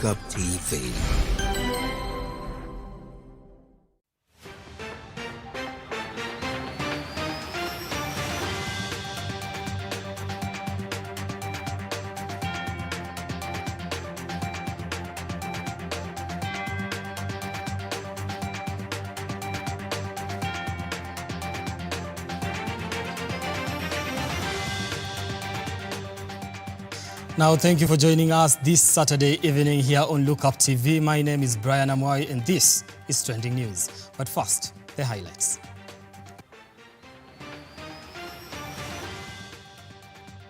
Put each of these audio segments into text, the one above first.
Lookup TV. Now, thank you for joining us this Saturday evening here on Lookup TV. My name is Brian Amwai and this is Trending News. But first, the highlights.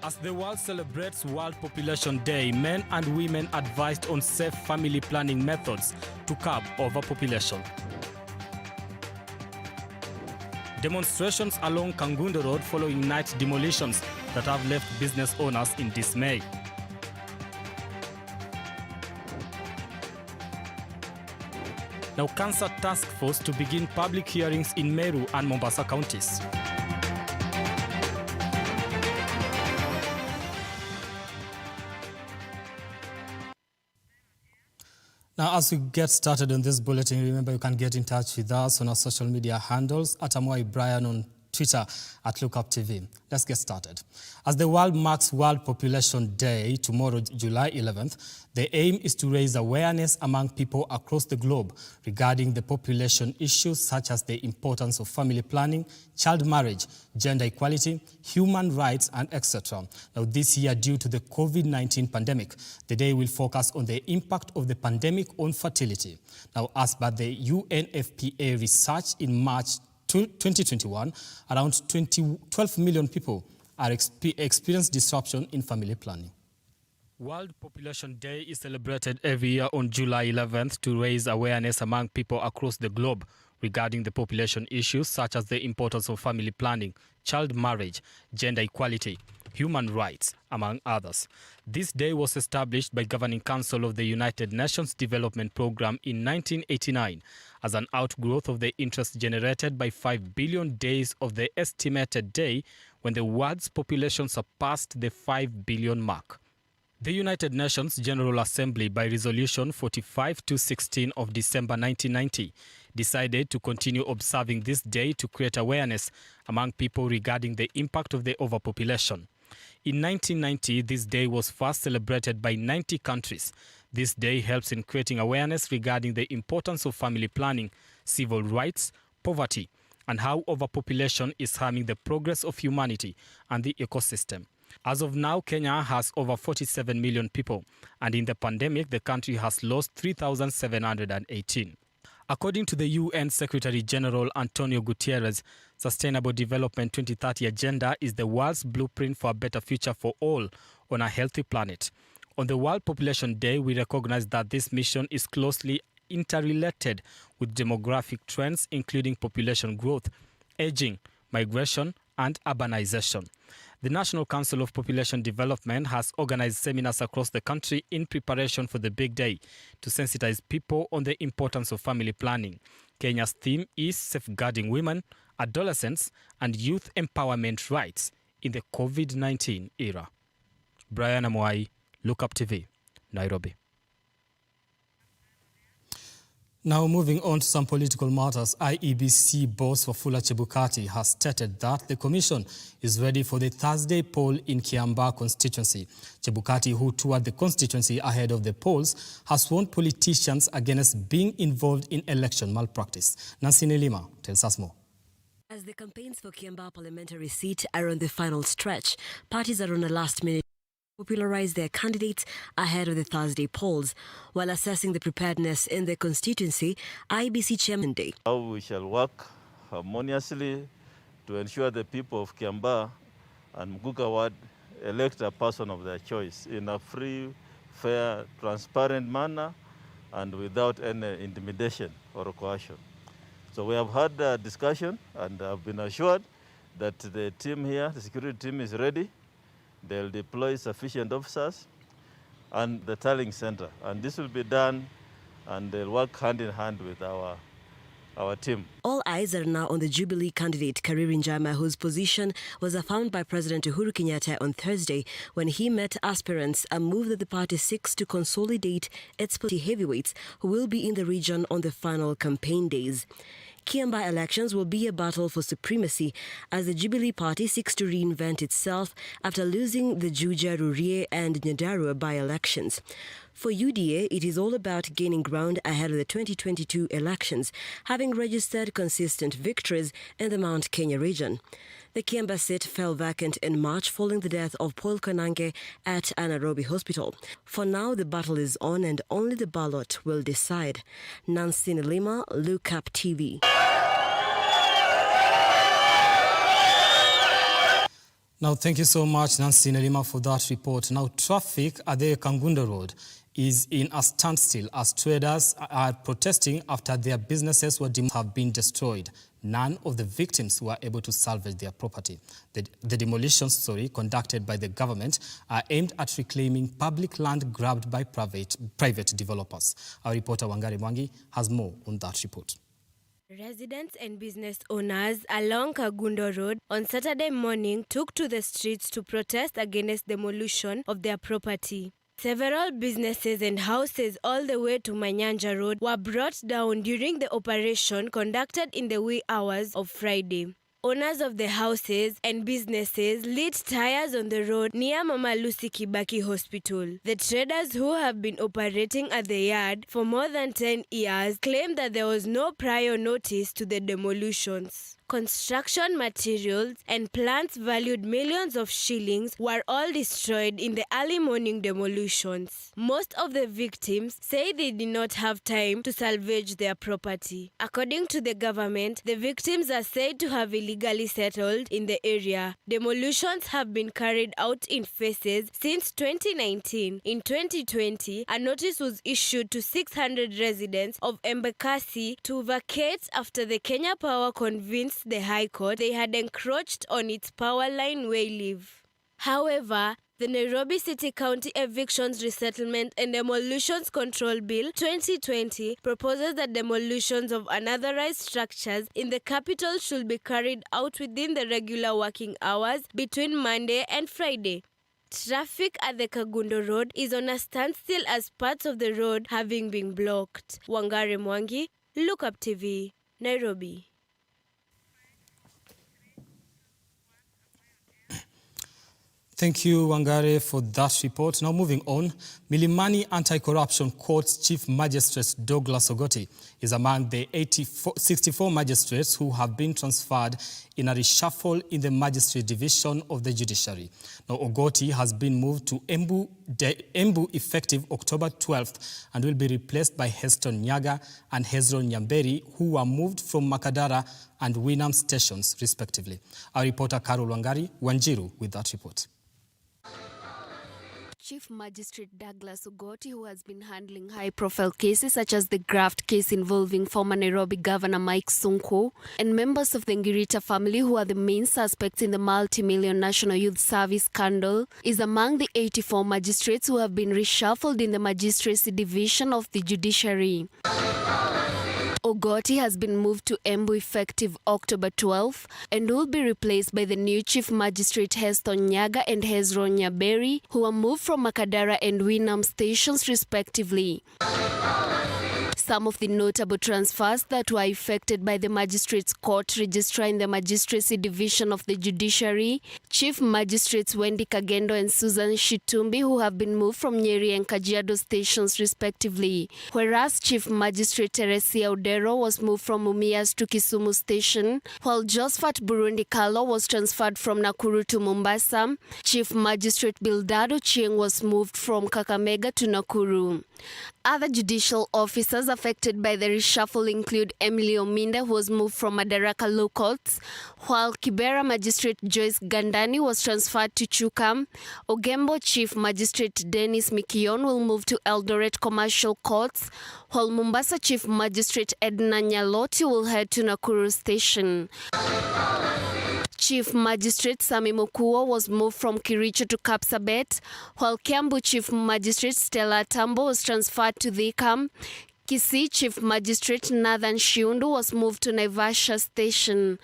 As the world celebrates World Population Day, men and women advised on safe family planning methods to curb overpopulation. Demonstrations along Kangundo Road following night demolitions that have left business owners in dismay. Now, Cancer Task Force to begin public hearings in Meru and Mombasa counties. Now, as we get started on this bulletin, remember you can get in touch with us on our social media handles at Amwai Brian on Twitter at Lookup TV. Let's get started. As the world marks World Population Day tomorrow, July 11th, the aim is to raise awareness among people across the globe regarding the population issues such as the importance of family planning, child marriage, gender equality, human rights, and etc. Now, this year, due to the COVID-19 pandemic, the day will focus on the impact of the pandemic on fertility. Now, as per the UNFPA research in March 2021, around 12 million people are experience disruption in family planning. World Population Day is celebrated every year on July 11th to raise awareness among people across the globe regarding the population issues such as the importance of family planning, child marriage, gender equality, human rights, among others. This day was established by Governing Council of the United Nations Development Programme in 1989 as an outgrowth of the interest generated by 5 billion days of the estimated day when the world's population surpassed the 5 billion mark. The United Nations General Assembly, by Resolution 45-16 of December 1990, decided to continue observing this day to create awareness among people regarding the impact of the overpopulation. In 1990, this day was first celebrated by 90 countries. This day helps in creating awareness regarding the importance of family planning, civil rights, poverty, and how overpopulation is harming the progress of humanity and the ecosystem. As of now, Kenya has over 47 million people, and in the pandemic, the country has lost 3,718. According to the UN Secretary-General Antonio Guterres, Sustainable Development 2030 Agenda is the world's blueprint for a better future for all on a healthy planet. On the World Population Day, we recognize that this mission is closely interrelated with demographic trends, including population growth, aging, migration, and urbanization. The National Council of Population Development has organized seminars across the country in preparation for the big day to sensitize people on the importance of family planning. Kenya's theme is safeguarding women, adolescents, and youth empowerment rights in the COVID-19 era. Brian Amwai, Lookup TV, Nairobi. Now, moving on to some political matters, IEBC boss Wafula Chebukati has stated that the commission is ready for the Thursday poll in Kiambaa constituency. Chebukati, who toured the constituency ahead of the polls, has warned politicians against being involved in election malpractice. Nancy Nelima tells us more. As the campaigns for Kiambaa parliamentary seat are on the final stretch, parties are on a last-minute popularize their candidates ahead of the Thursday polls. While assessing the preparedness in the constituency, IEBC Chairman Day. How we shall work harmoniously to ensure the people of Kiambaa and Muguka Ward elect a person of their choice in a free, fair, transparent manner and without any intimidation or coercion. So we have had a discussion and I've been assured that the team here, the security team, is ready. They'll deploy sufficient officers and the tallying center. And this will be done and they'll work hand in hand with our our team. All eyes are now on the Jubilee candidate Kariri Njama, whose position was affirmed by President Uhuru Kenyatta on Thursday when he met aspirants, a move that the party seeks to consolidate its party heavyweights who will be in the region on the final campaign days. Kiambaa elections will be a battle for supremacy as the Jubilee Party seeks to reinvent itself after losing the Juja, Rurie and Nyandarua by-elections. For UDA, it is all about gaining ground ahead of the 2022 elections, having registered consistent victories in the Mount Kenya region. The Kiambaa seat fell vacant in March following the death of Paul Konange at a Nairobi hospital. For now, the battle is on and only the ballot will decide. Nancy Nilima, Look Up TV. Now, thank you so much, Nancy Nilima, for that report. Now, traffic at the Kangundo Road is in a standstill as traders are protesting after their businesses have been destroyed. None of the victims were able to salvage their property. The demolitions, conducted by the government are aimed at reclaiming public land grabbed by private developers. Our reporter Wangari Mwangi has more on that report. Residents and business owners along Kangundo Road on Saturday morning took to the streets to protest against demolition of their property. Several businesses and houses all the way to Manyanja Road were brought down during the operation conducted in the wee hours of Friday. Owners of the houses and businesses lit tires on the road near Mama Lucy Kibaki Hospital. The traders who have been operating at the yard for more than 10 years claim that there was no prior notice to the demolitions. Construction materials and plants valued millions of shillings were all destroyed in the early morning demolitions. Most of the victims say they did not have time to salvage their property. According to the government, the victims are said to have illegally settled in the area. Demolitions have been carried out in phases since 2019. In 2020, a notice was issued to 600 residents of Embakasi to vacate after the Kenya Power convinced the High Court they had encroached on its power line where they live. However, the Nairobi City County Evictions Resettlement and Demolitions Control Bill 2020 proposes that demolitions of unauthorized structures in the capital should be carried out within the regular working hours between Monday and Friday. Traffic at the Kangundo Road is on a standstill as parts of the road having been blocked. Wangari Mwangi, Look Up TV, Nairobi. Thank you, Wangare, for that report. Now moving on, Milimani Anti-Corruption Court's Chief Magistrate Douglas Ogoti is among the 64 magistrates who have been transferred in a reshuffle in the Magistrate Division of the Judiciary. Now Ogoti has been moved to Embu effective October 12th and will be replaced by Heston Nyaga and Hezron Nyamberi, who were moved from Makadara and Winam stations, respectively. Our reporter Carol Wanjiru with that report. Chief Magistrate Douglas Ogoti, who has been handling high-profile cases such as the graft case involving former Nairobi Governor Mike Sonko and members of the Ngirita family who are the main suspects in the multi-million National Youth Service scandal, is among the 84 magistrates who have been reshuffled in the Magistracy Division of the Judiciary. Ogoti has been moved to Embu effective October 12 and will be replaced by the new Chief Magistrate Heston Nyaga and Hezron Nyamberi, who are moved from Makadara and Winam stations respectively. Some of the notable transfers that were effected by the Magistrates Court Registrar in the Magistracy Division of the Judiciary, Chief Magistrates Wendy Kagendo and Susan Shitumbi, who have been moved from Nyeri and Kajiado stations respectively, whereas Chief Magistrate Teresia Odero was moved from Mumias to Kisumu station, while Josephat Burundi Kalo was transferred from Nakuru to Mombasa. Chief Magistrate Bildado Chieng was moved from Kakamega to Nakuru. Other judicial officers affected by the reshuffle include Emily Ominda, who was moved from Madaraka Law Courts, while Kibera Magistrate Joyce Gandani was transferred to Chukam. Ogembo Chief Magistrate Dennis Mikion will move to Eldoret Commercial Courts, while Mombasa Chief Magistrate Edna Nyaloti will head to Nakuru Station. Chief Magistrate Sami Mokua was moved from Kiricho to Kapsabet, while Kiambu Chief Magistrate Stella Tambo was transferred to Thikam. Kisii Chief Magistrate Nathan Shiundu was moved to Naivasha Station.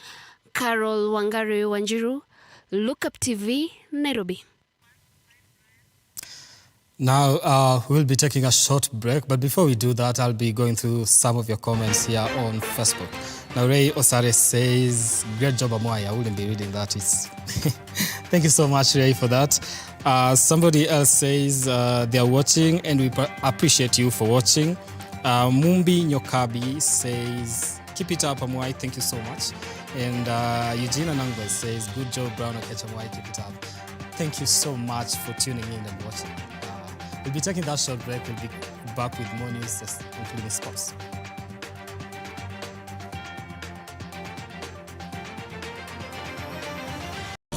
Carol Wangari Wanjiru, Look Up TV, Nairobi. Now, we'll be taking a short break, but before we do that, I'll be going through some of your comments here on Facebook. Now, Ray Osare says, great job, Amoy. I wouldn't be reading that. It's Thank you so much, Ray, for that. Somebody else says they are watching, and we appreciate you for watching. Mumbi Nyokabi says, keep it up, Amoy. Thank you so much. And Eugene Anangwe says, good job, Brown Okech, Amoy. Keep it up. Thank you so much for tuning in and watching. We'll be taking that short break. We'll be back with more news, including sports.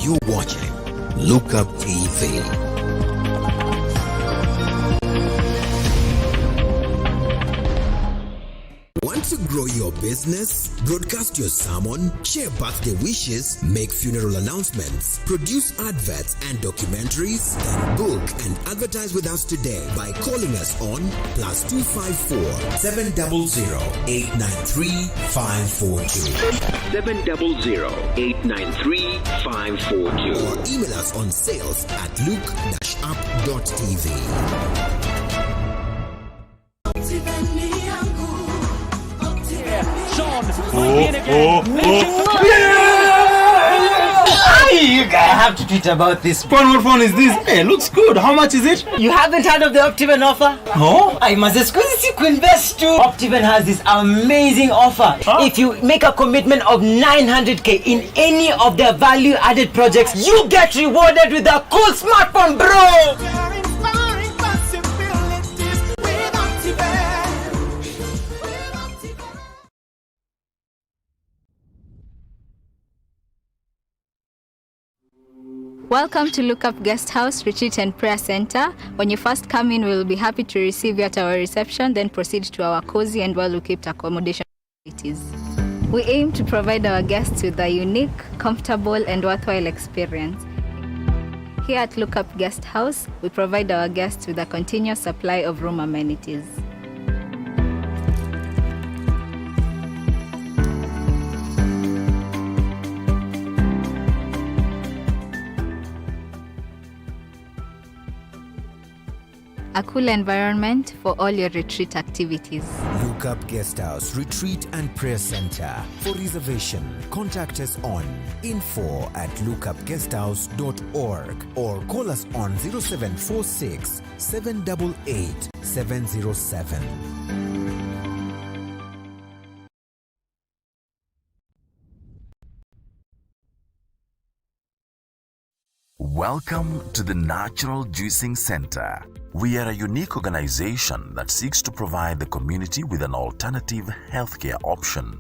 You're watching Look Up TV. Want to grow your business? Broadcast your sermon, share birthday wishes, make funeral announcements, produce adverts and documentaries? Then book and advertise with us today by calling us on +254 700 893 542 700 893 542 or email us on sales@look-up.tv. You guys have to tweet about this. What phone is this? Hey, looks good. How much is it? You haven't heard of the Optiven offer? No. I must excuse you, invest too. Optiven has this amazing offer. If you make a commitment of 900k in any of their value-added projects, you get rewarded with a cool smartphone, bro. Welcome to Look Up Guest House, Retreat and Prayer Center. When you first come in, we will be happy to receive you at our reception, then proceed to our cozy and well-equipped accommodation facilities. We aim to provide our guests with a unique, comfortable, and worthwhile experience. Here at Look Up Guest House, we provide our guests with a continuous supply of room amenities. A cool environment for all your retreat activities. Look Up Guest House, Retreat and Prayer Center. For reservation, contact us on info@lookupguesthouse.org or call us on 0746 788 707. Welcome to the Natural Juicing Center. We are a unique organization that seeks to provide the community with an alternative healthcare option.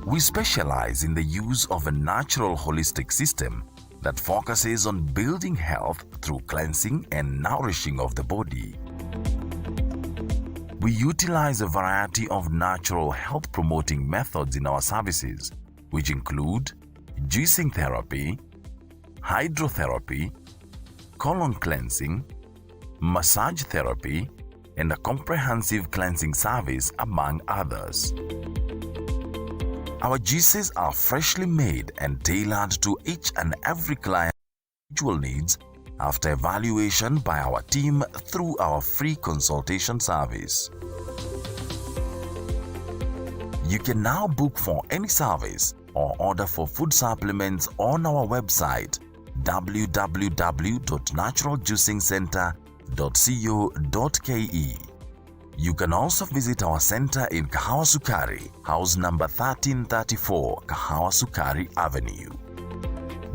We specialize in the use of a natural holistic system that focuses on building health through cleansing and nourishing of the body. We utilize a variety of natural health promoting methods in our services, which include juicing therapy, hydrotherapy, colon cleansing, massage therapy, and a comprehensive cleansing service, among others. Our juices are freshly made and tailored to each and every client's individual needs after evaluation by our team through our free consultation service. You can now book for any service or order for food supplements on our website www.naturaljuicingcenter.co.ke. You can also visit our center in Kahawa Sukari, house number 1334, Kahawa Sukari Avenue.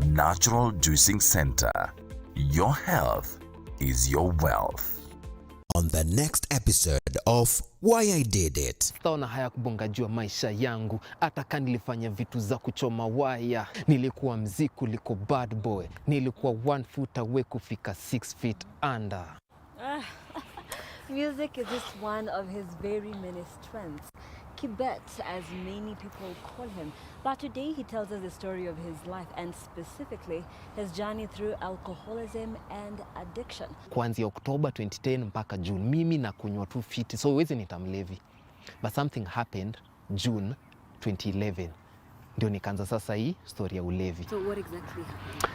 Natural Juicing Center. Your health is your wealth. On the next episode of Why I Did It. Sitaona haya kubonga jua maisha yangu, hata nilifanya vitu za kuchoma waya. Nilikuwa mziku liko bad boy, nilikuwa 1 foot away kufika 6 feet under. Music is just one of his very many strengths. Lucky Bet, as many people call him. But today he tells us the story of his life and specifically his journey through alcoholism and addiction. Kuanzia October 2010 mpaka June, mimi na kunywa tu fiti, so huwezi nita mlevi. But something happened June 2011. Ndio nikaanza sasa hii story ya ulevi. So what exactly happened?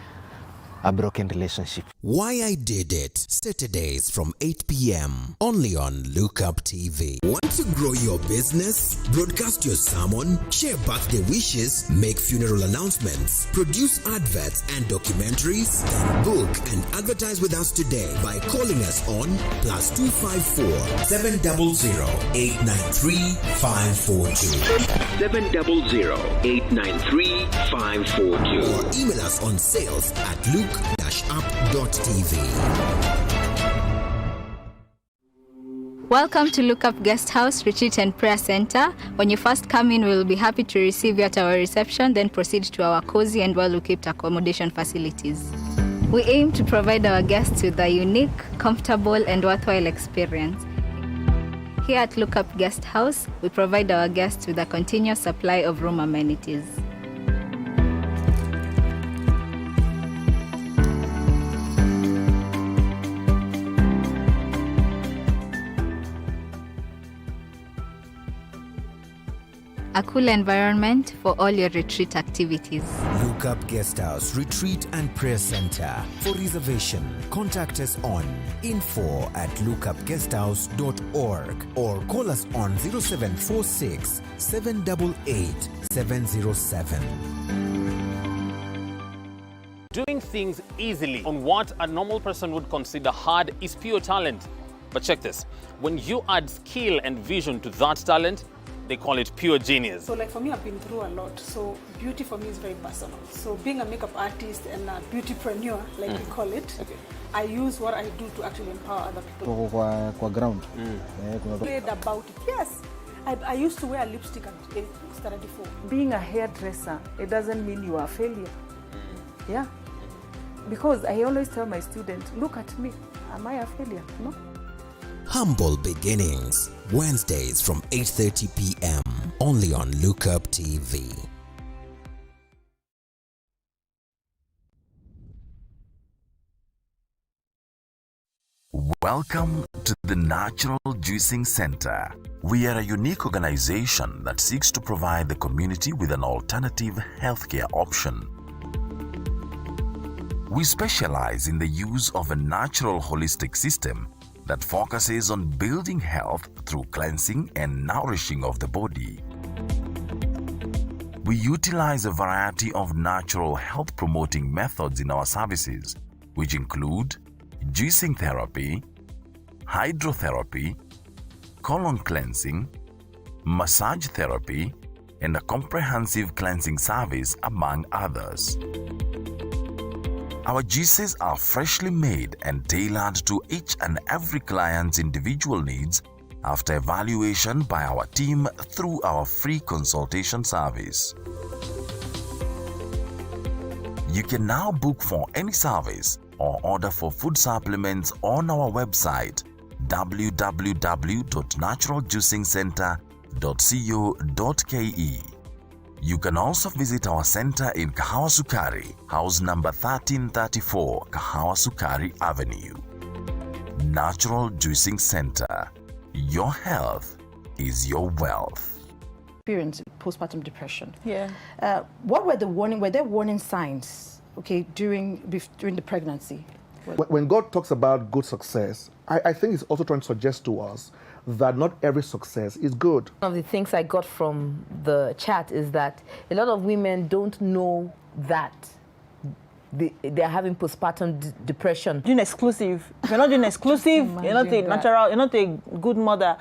A broken relationship. Why I Did It, Saturdays from 8 p.m. only on Look Up TV. Want to grow your business? Broadcast your sermon, share birthday wishes, make funeral announcements, produce adverts and documentaries? Then book and advertise with us today by calling us on +254 700 893 542 700-893-542 or email us on sales@look-up.tv. Welcome to Look Up Guest House, Retreat and Prayer Center. When you first come in, we will be happy to receive you at our reception, then proceed to our cozy and well-equipped accommodation facilities. We aim to provide our guests with a unique, comfortable, and worthwhile experience. Here at Look Up Guest House, we provide our guests with a continuous supply of room amenities. A cool environment for all your retreat activities. Look Up Guest House, Retreat and Prayer Center. For reservation, contact us on info@lookupguesthouse.org or call us on 0746 788 707. Doing things easily on what a normal person would consider hard is pure talent. But check this, when you add skill and vision to that talent, they call it pure genius. So like for me, I've been through a lot. So beauty for me is very personal. So being a makeup artist and a beautypreneur, like we call it, I use what I do to actually empower other people. Kwa ground. Played about it. Yes. I used to wear lipstick at standard 4. Being a hairdresser, it doesn't mean you are a failure. Yeah. Because I always tell my students, look at me. Am I a failure? No. Humble Beginnings, Wednesdays from 8:30 p.m. only on Look Up TV. Welcome to the Natural Juicing Center. We are a unique organization that seeks to provide the community with an alternative healthcare option. We specialize in the use of a natural holistic system that focuses on building health through cleansing and nourishing of the body. We utilize a variety of natural health promoting methods in our services, which include juicing therapy, hydrotherapy, colon cleansing, massage therapy, and a comprehensive cleansing service, among others. Our juices are freshly made and tailored to each and every client's individual needs after evaluation by our team through our free consultation service. You can now book for any service or order for food supplements on our website www.naturaljuicingcenter.co.ke. You can also visit our center in Kahawa Sukari, house number 1334, Kahawa Sukari Avenue. Natural Juicing Center. Your health is your wealth. Experience postpartum depression. Yeah. What were there warning signs, okay, during the pregnancy? When God talks about good success, I think He's also trying to suggest to us that not every success is good. One of the things I got from the chat is that a lot of women don't know that they're having postpartum depression. Doing exclusive. If you're not doing exclusive, you're not a natural, you're not a good mother.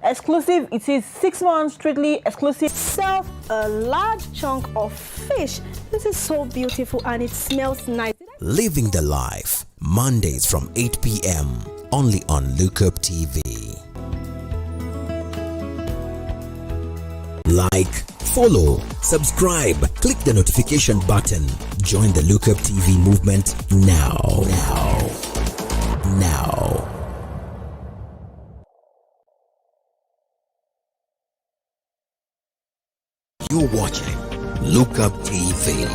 Exclusive, it is 6 months strictly exclusive. Serve a large chunk of fish. This is so beautiful and it smells nice. Living the Life, Mondays from 8 p.m. only on Look Up TV. Like, follow, subscribe, click the notification button. Join the Look Up TV movement now. watching Look Up TV.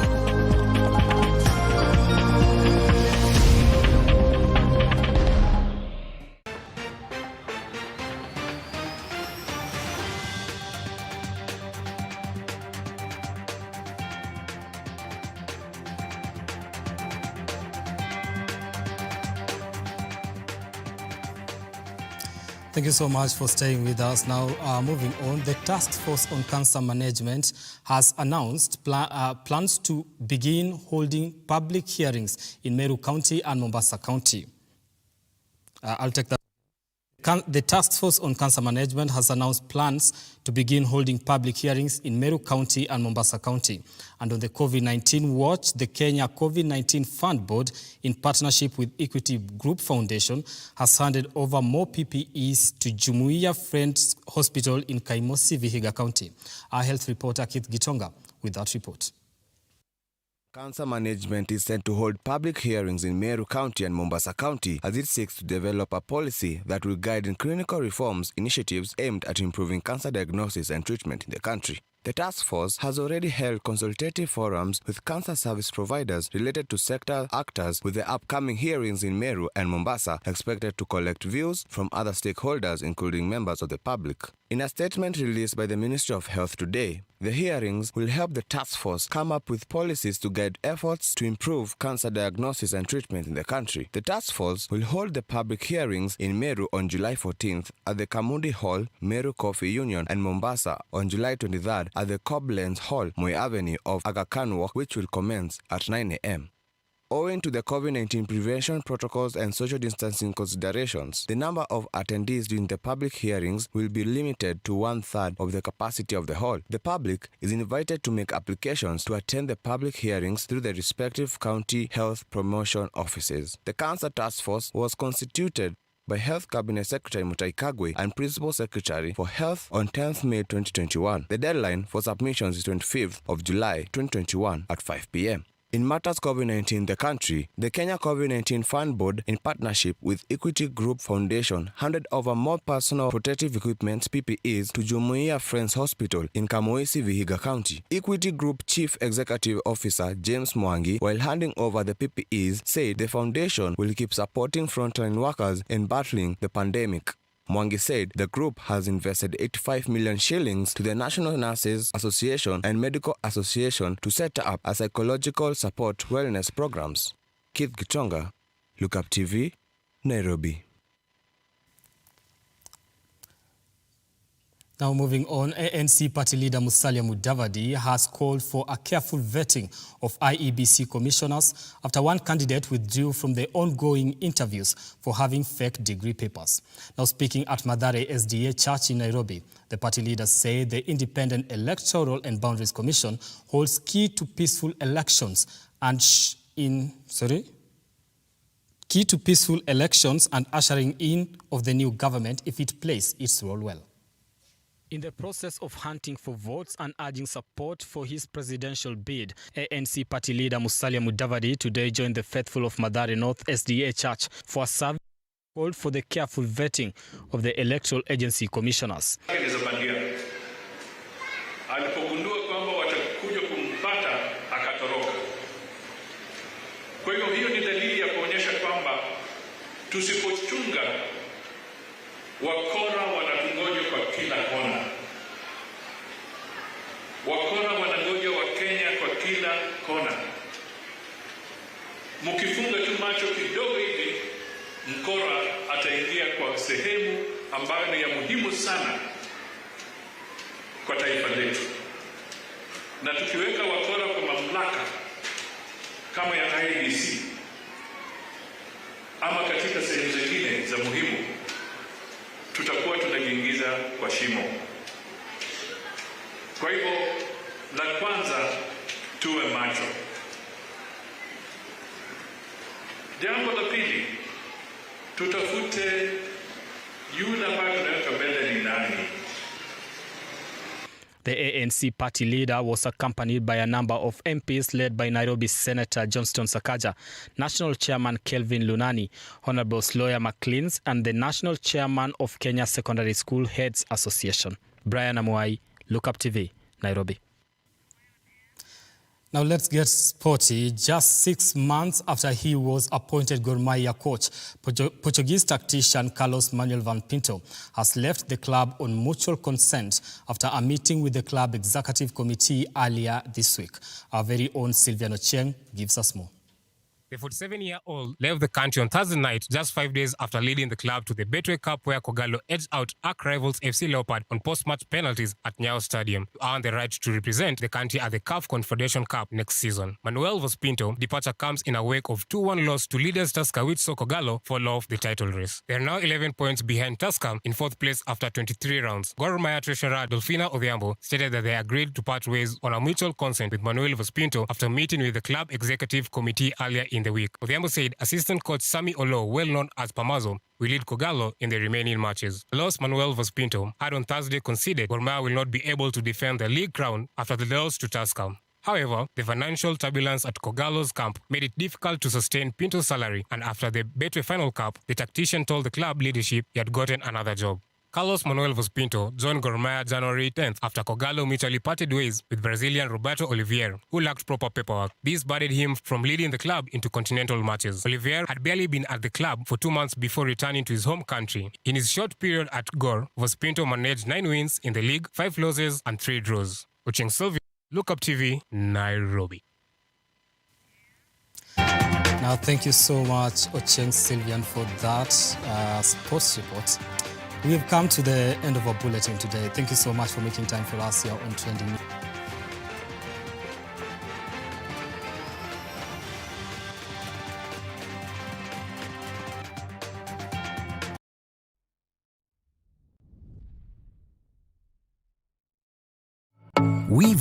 Thank you so much for staying with us. Now, moving on, the Task Force on Cancer Management has announced plans to begin holding public hearings in Meru County and Mombasa County. I'll take that. The Task Force on Cancer Management has announced plans to begin holding public hearings in Meru County and Mombasa County. And on the COVID-19 watch, the Kenya COVID-19 Fund Board, in partnership with Equity Group Foundation, has handed over more PPEs to Jumuiya Friends Hospital in Kaimosi, Vihiga County. Our health reporter Keith Gitonga with that report. Cancer Management is set to hold public hearings in Meru County and Mombasa County as it seeks to develop a policy that will guide in clinical reforms initiatives aimed at improving cancer diagnosis and treatment in the country. The task force has already held consultative forums with cancer service providers related to sector actors, with the upcoming hearings in Meru and Mombasa expected to collect views from other stakeholders, including members of the public. In a statement released by the Ministry of Health today, the hearings will help the task force come up with policies to guide efforts to improve cancer diagnosis and treatment in the country. The task force will hold the public hearings in Meru on July 14th at the Kamundi Hall, Meru Coffee Union, and Mombasa on July 23rd at the Koblenz Hall, Moi Avenue of Aga Khan Walk, which will commence at 9 a.m. Owing to the COVID-19 prevention protocols and social distancing considerations, the number of attendees during the public hearings will be limited to 1/3 of the capacity of the hall. The public is invited to make applications to attend the public hearings through the respective county health promotion offices. The Cancer Task Force was constituted by Health Cabinet Secretary Mutai Kagwe and Principal Secretary for Health on 10th May 2021. The deadline for submissions is 25th of July 2021 at 5 p.m. In matters COVID-19 in the country, the Kenya COVID-19 Fund Board, in partnership with Equity Group Foundation, handed over more personal protective equipment (PPEs) to Jumuiya Friends Hospital in Kamoisi, Vihiga County. Equity Group Chief Executive Officer James Mwangi, while handing over the PPEs, said the foundation will keep supporting frontline workers in battling the pandemic. Mwangi said the group has invested 85 million shillings to the National Nurses Association and Medical Association to set up a psychological support wellness programs. Keith Gitonga, Look Up TV, Nairobi. Now moving on, ANC party leader Musalia Mudavadi has called for a careful vetting of IEBC commissioners after one candidate withdrew from the ongoing interviews for having fake degree papers. Now speaking at Mathare SDA Church in Nairobi, the party leaders say the Independent Electoral and Boundaries Commission holds key to peaceful elections and ushering in of the new government if it plays its role well. In the process of hunting for votes and urging support for his presidential bid, ANC party leader Musalia Mudavadi today joined the faithful of Mathare North SDA Church for a service called for the careful vetting of the electoral agency commissioners. Alipogundua kwamba watakuja kumpata akatoroka. Kwa hiyo ni dalili ya kuonyesha kwamba tusipochunga wakora wanatungoja kwa kila kona. Wakora wanangoja wa Kenya kwa kila kona. Mkifunga tu macho kidogo hivi, mkora ataingia kwa sehemu ambayo ni ya muhimu sana kwa taifa letu. Na tukiweka wakora kwa mamlaka kama ya IEBC ama katika sehemu zingine za muhimu, tutakuwa tunajiingiza kwa shimo. Kwa hivyo, la kwanza tuwe macho. Jambo la pili, tutafute yule ambaye tunaweka mbele ni nani. The ANC party leader was accompanied by a number of MPs led by Nairobi Senator Johnston Sakaja, National Chairman Kelvin Lunani, Honorable Sloya McLeans, and the National Chairman of Kenya Secondary School Heads Association. Brian Amuai, Look Up TV, Nairobi. Now let's get sporty. Just 6 months after he was appointed Gor Mahia coach, Portuguese tactician Carlos Manuel Van Pinto has left the club on mutual consent after a meeting with the club executive committee earlier this week. Our very own Sylvian Ocheng gives us more. The 47-year-old left the country on Thursday night, just 5 days after leading the club to the Betway Cup, where Kogalo edged out arch rivals FC Leopard on post-match penalties at Nyao Stadium to earn the right to represent the country at the CAF Confederation Cup next season. Manuel Vospinto departure comes in a wake of 2-1 loss to leaders Tusker, which saw Kogalo fall off the title race. They are now 11 points behind Tusker in 4th place after 23 rounds. Gor Mahia treasurer Delfina Odhiambo stated that they agreed to part ways on a mutual consent with Manuel Vospinto after meeting with the club executive committee earlier in the week. Odhiambo said assistant coach Sami Olo, well known as Pamazo, will lead Kogalo in the remaining matches. Los Manuel Vospinto had on Thursday conceded Gor Mahia will not be able to defend the league crown after the loss to Tusker. However, the financial turbulence at Kogalo's camp made it difficult to sustain Pinto's salary, and after the Betway Final Cup, the tactician told the club leadership he had gotten another job. Carlos Manuel Vospinto joined Gor Mahia January 10th after Kogalo mutually parted ways with Brazilian Roberto Olivier, who lacked proper paperwork. This barred him from leading the club into continental matches. Olivier had barely been at the club for 2 months before returning to his home country. In his short period at Gor, Vospinto managed 9 wins in the league, 5 losses and 3 draws. Ocheng Sylvia, Look Up TV, Nairobi. Now, thank you so much, Ocheng Sylvian, for that sports report. We've come to the end of our bulletin today. Thank you so much for making time for us here on Trending. We